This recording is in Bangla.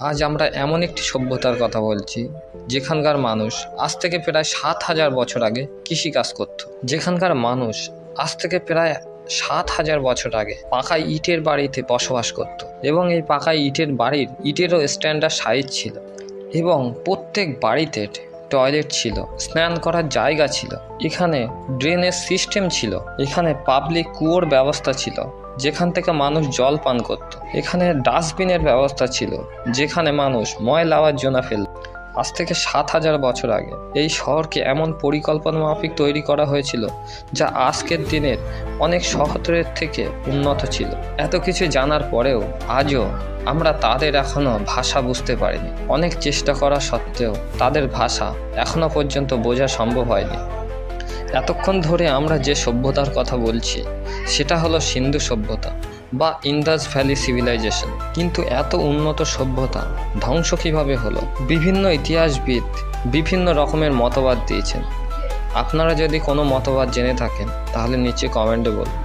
আজ আমরা এমন একটি সভ্যতার কথা বলছি যেখানকার মানুষ আজ থেকে প্রায় ৭,০০০ বছর আগে কৃষিকাজ করত। যেখানকার মানুষ আজ থেকে প্রায় ৭,০০০ বছর আগে পাকা ইটের বাড়িতে বসবাস করত এবং এই পাকা ইটের বাড়ির ইটেরও স্ট্যান্ডার্ড সাইজ ছিল এবং প্রত্যেক বাড়িতে টয়লেট ছিল, স্নান করার জায়গা ছিল, এখানে ড্রেনেজ সিস্টেম ছিল, এখানে পাবলিক কুয়োর ব্যবস্থা ছিল যেখান থেকে মানুষ জল পান করত, এখানে ডাস্টবিনের ব্যবস্থা ছিল যেখানে মানুষ ময়লা আবর্জনা ফেলত। আজ থেকে ৭,০০০ বছর আগে এই শহরকে এমন পরিকল্পনা মাফিক তৈরি করা হয়েছিল যা আজকের দিনের অনেক শহরের থেকে উন্নত ছিল। এত কিছু জানার পরেও আজও আমরা তাদের এখনও ভাষা বুঝতে পারিনি। অনেক চেষ্টা করা সত্ত্বেও তাদের ভাষা এখনও পর্যন্ত বোঝা সম্ভব হয়নি। এতক্ষণ ধরে আমরা যে সভ্যতার কথা বলছি সেটা হলো সিন্ধু সভ্যতা বা ইন্দাস ভ্যালি সিভিলাইজেশন। কিন্তু এত উন্নত সভ্যতা ধ্বংস কীভাবে হলো? বিভিন্ন ইতিহাসবিদ বিভিন্ন রকমের মতবাদ দিয়েছেন। আপনারা যদি কোনো মতবাদ জেনে থাকেন তাহলে নিচে কমেন্টে বলুন।